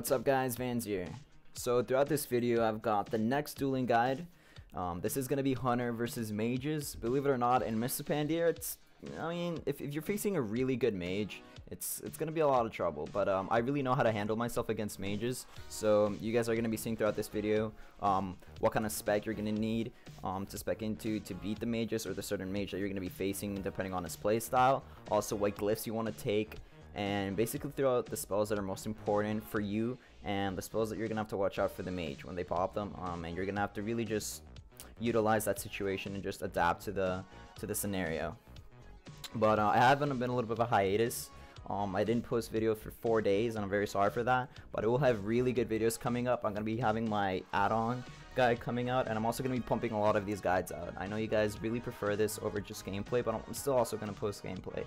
What's up guys, Vans here. So throughout this video I've got the next dueling guide. This is going to be Hunter versus Mages. Believe it or not, in Mr. Pandier, if you're facing a really good mage, it's going to be a lot of trouble. But I really know how to handle myself against mages. So you guys are going to be seeing throughout this video what kind of spec you're going to need to spec into to beat the mages or the certain mage that you're going to be facing depending on his playstyle. Also what glyphs you want to take. And basically throughout the spells that are most important for you and the spells that you're gonna have to watch out for the mage when they pop them, and you're gonna have to really just utilize that situation and just adapt to the scenario. But I haven't been a little bit of a hiatus. I didn't post video for 4 days and I'm very sorry for that, but I will have really good videos coming up. I'm gonna be having my add-on guide coming out, and I'm also gonna be pumping a lot of these guides out. I know you guys really prefer this over just gameplay, but I'm still also gonna post gameplay.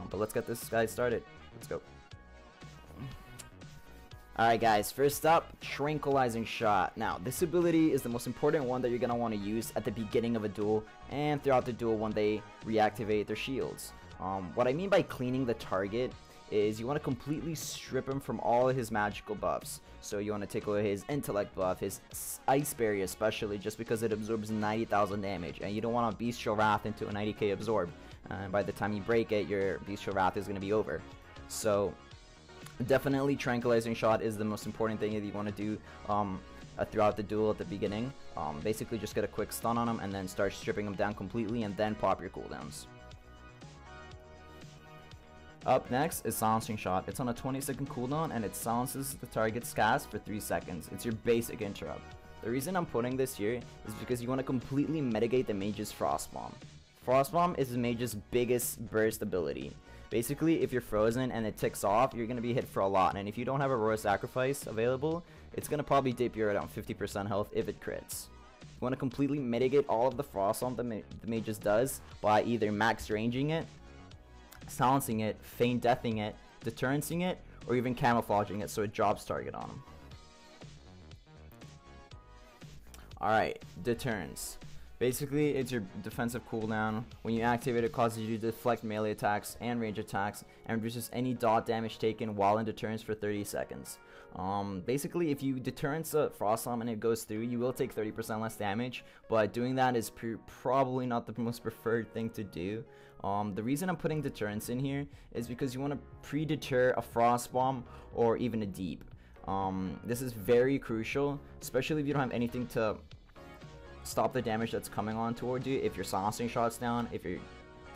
But let's get this guide started. Let's go. Alright guys, first up, Tranquilizing Shot. Now, this ability is the most important one that you're gonna want to use at the beginning of a duel and throughout the duel when they reactivate their shields. What I mean by cleaning the target is you want to completely strip him from all of his magical buffs. So you want to take away his intellect buff, his ice barrier especially, just because it absorbs 90,000 damage, and you don't want to bestial wrath into a 90k absorb. And by the time you break it, your bestial wrath is going to be over. So definitely Tranquilizing Shot is the most important thing that you want to do throughout the duel at the beginning. Basically just get a quick stun on him and then start stripping him down completely and then pop your cooldowns. Up next is Silencing Shot. It's on a 20-second cooldown and it silences the target's cast for 3 seconds. It's your basic interrupt. The reason I'm putting this here is because you want to completely mitigate the mage's Frost Bomb. Frost Bomb is the mage's biggest burst ability. Basically, if you're frozen and it ticks off, you're going to be hit for a lot, and if you don't have a Royal Sacrifice available, it's going to probably dip you around 50% health if it crits. You want to completely mitigate all of the Frost Bomb the mage's does by either max ranging it, silencing it, feint deathing it, deterrencing it, or even camouflaging it so it drops target on him. Alright, Deterrence. Basically, it's your defensive cooldown. When you activate it, it causes you to deflect melee attacks and range attacks and reduces any dot damage taken while in deterrence for 30 seconds. Basically, if you deterrence a Frost Bomb and it goes through, you will take 30% less damage, but doing that is probably not the most preferred thing to do. The reason I'm putting deterrence in here is because you want to pre-deter a Frost Bomb or even a Deep. This is very crucial, especially if you don't have anything to stop the damage that's coming on toward you. If your Silencing Shot's down, if your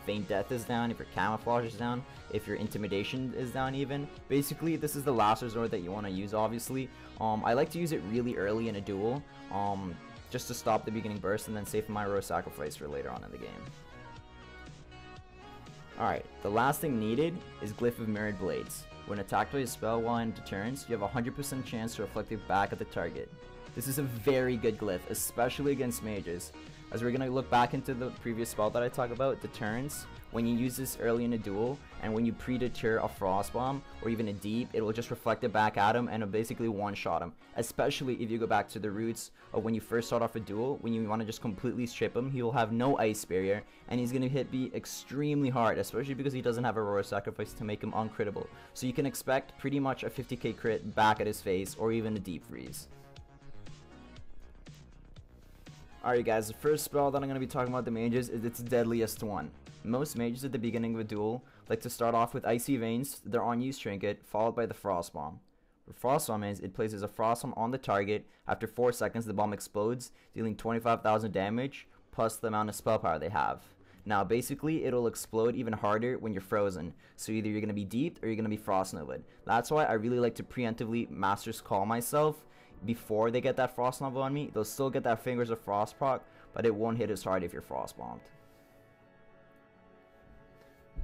Feint Death is down, if your Camouflage is down, if your Intimidation is down even. Basically, this is the last resort that you want to use, obviously. I like to use it really early in a duel, just to stop the beginning burst and then save my Royal Sacrifice for later on in the game. Alright, the last thing needed is Glyph of Mirrored Blades. When attacked by a spell while in deterrence, you have a 100% chance to reflect it back at the target. This is a very good glyph, especially against mages. As we're going to look back into the previous spell that I talked about, Deterrence, when you use this early in a duel, and when you pre-deter a Frost Bomb, or even a Deep, it will just reflect it back at him and it'll basically one-shot him. Especially if you go back to the roots of when you first start off a duel, when you want to just completely strip him, he will have no ice barrier, and he's going to hit me extremely hard, especially because he doesn't have a Royal Sacrifice to make him uncrittable. So you can expect pretty much a 50k crit back at his face, or even a Deep Freeze. Alright guys, the first spell that I'm going to be talking about the mages is its deadliest one. Most mages at the beginning of a duel like to start off with Icy Veins, their unused trinket, followed by the Frost Bomb. What Frost Bomb is, it places a Frost Bomb on the target. After 4 seconds the bomb explodes, dealing 25,000 damage plus the amount of spell power they have. Now basically it'll explode even harder when you're frozen, so either you're going to be deep or you're going to be Frost Nova'd. That's why I really like to preemptively Master's Call myself before they get that Frost Nova on me. They'll still get that Fingers of Frost proc, but it won't hit as hard if you're Frost Bombed.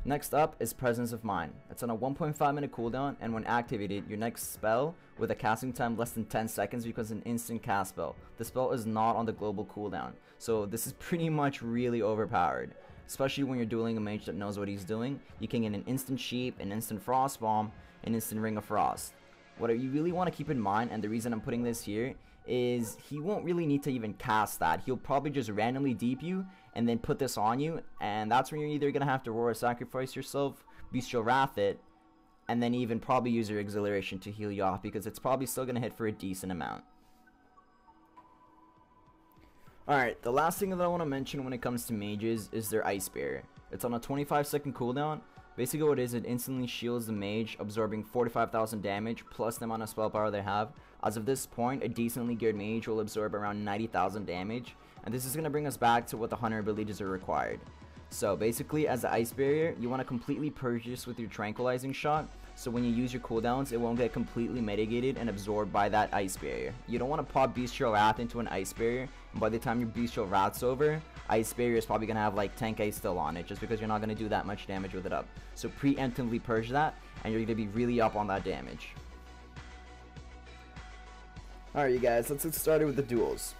Next up is Presence of Mind. It's on a 1.5 minute cooldown, and when activated, your next spell with a casting time less than 10 seconds becomes an instant cast spell. The spell is not on the global cooldown, so this is pretty much really overpowered. Especially when you're dueling a mage that knows what he's doing, you can get an instant Sheep, an instant Frost Bomb, an instant Ring of Frost. What you really want to keep in mind, and the reason I'm putting this here, is he won't really need to even cast that. He'll probably just randomly deep you and then put this on you, and that's when you're either going to have to Royal Sacrifice yourself, Bestial Wrath it, and then even probably use your Exhilaration to heal you off, because it's probably still going to hit for a decent amount. Alright, the last thing that I want to mention when it comes to mages is their Ice Barrier. It's on a 25-second cooldown. Basically what it is, it instantly shields the mage, absorbing 45,000 damage plus the amount of spell power they have. As of this point, a decently geared mage will absorb around 90,000 damage, and this is going to bring us back to what the hunter abilities are required. So basically, as an Ice Barrier, you want to completely purge this with your tranquilizing shot, so when you use your cooldowns, it won't get completely mitigated and absorbed by that Ice Barrier. You don't want to pop Bestial Wrath into an Ice Barrier, and by the time your Bestial Wrath's over, Ice Barrier is probably going to have like 10k still on it, just because you're not going to do that much damage with it up. So preemptively purge that, and you're going to be really up on that damage. Alright you guys, let's get started with the duels.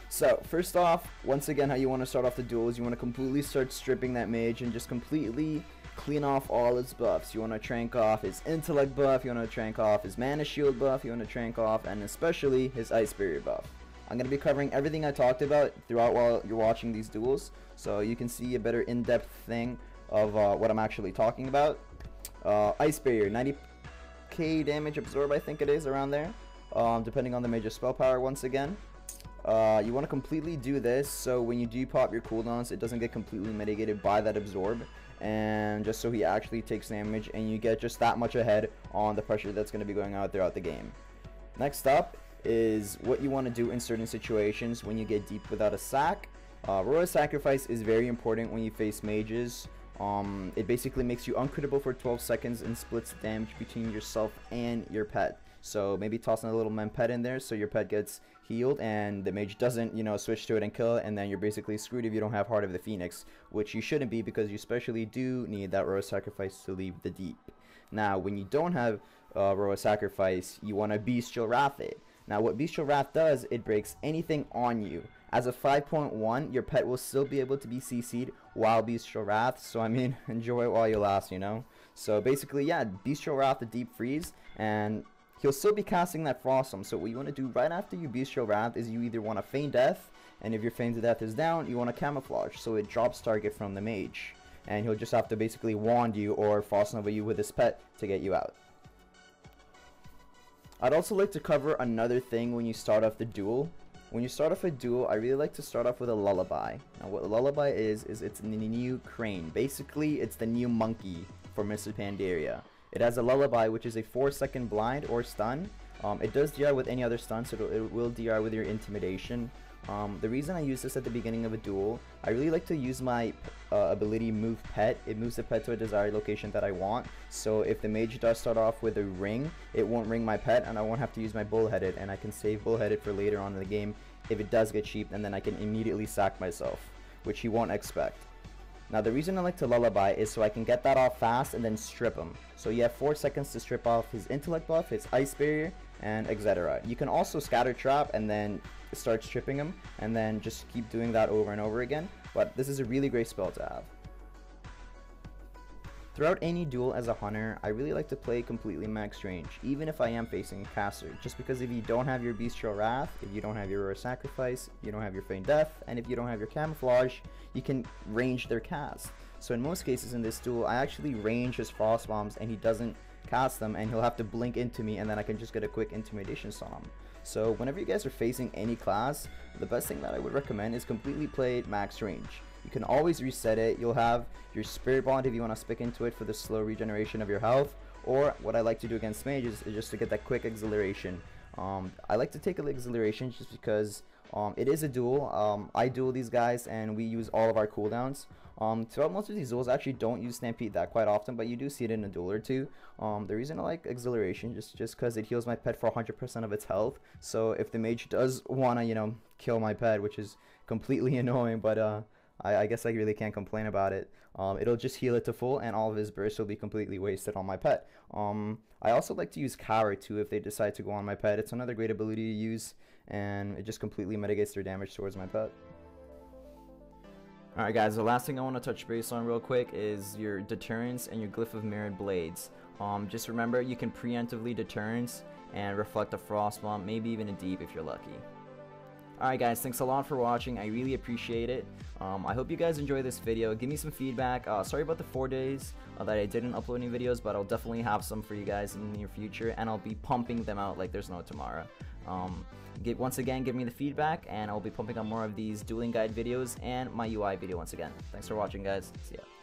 So, first off, once again, how you want to start off the duels, you want to completely start stripping that mage and just completely clean off all its buffs. You want to trank off his intellect buff, you want to trank off his mana shield buff, you want to trank off, and especially his Ice Barrier buff. I'm going to be covering everything I talked about throughout while you're watching these duels, so you can see a better in-depth thing of what I'm actually talking about. Ice Barrier, 90k damage absorb, I think it is, around there, depending on the mage's spell power once again. You want to completely do this so when you do pop your cooldowns, it doesn't get completely mitigated by that absorb, and just so he actually takes damage and you get just that much ahead on the pressure that's going to be going out throughout the game. Next up is what you want to do in certain situations when you get deep without a sack. Royal Sacrifice is very important when you face mages. It basically makes you uncrittable for 12 seconds and splits damage between yourself and your pet. So maybe tossing a little pet in there so your pet gets healed and the mage doesn't, you know, switch to it and kill it, and then you're basically screwed if you don't have Heart of the Phoenix, which you shouldn't be, because you especially do need that Royal Sacrifice to leave the deep. Now, when you don't have Royal Sacrifice, you want to Bestial Wrath it. Now, what Bestial Wrath does, it breaks anything on you. As a 5.1, your pet will still be able to be CC'd while Bestial Wrath, so I mean, enjoy it while you last, you know? So basically, yeah, Bestial Wrath the deep freeze, and he'll still be casting that Frostbomb. So what you want to do right after you Bestial Wrath is you either want to feign death, and if your feign death is down, you want to camouflage, so it drops target from the mage, and he'll just have to basically wand you or Frost Nova you with his pet to get you out. I'd also like to cover another thing when you start off the duel. When you start off a duel, I really like to start off with a lullaby. Now what a lullaby is it's the new crane. Basically, it's the new monkey for Mr. Pandaria. It has a lullaby, which is a 4-second blind or stun. It does DR with any other stun, so it will DR with your intimidation. The reason I use this at the beginning of a duel, I really like to use my ability Move Pet. It moves the pet to a desired location that I want. So if the mage does start off with a ring, it won't ring my pet, and I won't have to use my Bullheaded, and I can save Bullheaded for later on in the game if it does get cheap, and then I can immediately sack myself, which he won't expect. Now the reason I like to lullaby is so I can get that off fast and then strip him. So you have 4 seconds to strip off his intellect buff, his Ice Barrier, and etc. You can also scatter trap and then start stripping him, and then just keep doing that over and over again, but this is a really great spell to have. Throughout any duel as a hunter, I really like to play completely max range, even if I am facing a caster, just because if you don't have your Bestial Wrath, if you don't have your Royal Sacrifice, you don't have your Feign Death, and if you don't have your Camouflage, you can range their cast. So in most cases in this duel, I actually range his Frost Bombs and he doesn't cast them, and he'll have to blink into me, and then I can just get a quick Intimidation on him. So whenever you guys are facing any class, the best thing that I would recommend is completely play it max range. You can always reset it. You'll have your Spirit Bond if you want to stick into it for the slow regeneration of your health, or what I like to do against mages is just to get that quick Exhilaration. I like to take an Exhilaration just because it is a duel. I duel these guys and we use all of our cooldowns. Throughout most of these duels, I actually don't use Stampede that quite often, but you do see it in a duel or two. The reason I like Exhilaration just because it heals my pet for 100% of its health. So if the mage does want to, you know, kill my pet, which is completely annoying, but I guess I really can't complain about it. It'll just heal it to full, and all of his bursts will be completely wasted on my pet. I also like to use Cower too if they decide to go on my pet. It's another great ability to use, and it just completely mitigates their damage towards my pet. Alright guys, the last thing I want to touch base on real quick is your Deterrence and your Glyph of Mirrored Blades. Just remember, you can preemptively Deterrence and reflect a Frost Bomb, maybe even a Deep if you're lucky. Alright guys, thanks a lot for watching. I really appreciate it. I hope you guys enjoy this video. Give me some feedback. Sorry about the 4 days that I didn't upload any videos, but I'll definitely have some for you guys in the near future, and I'll be pumping them out like there's no tomorrow. Once again, give me the feedback, and I'll be pumping out more of these dueling guide videos and my UI video once again. Thanks for watching, guys. See ya.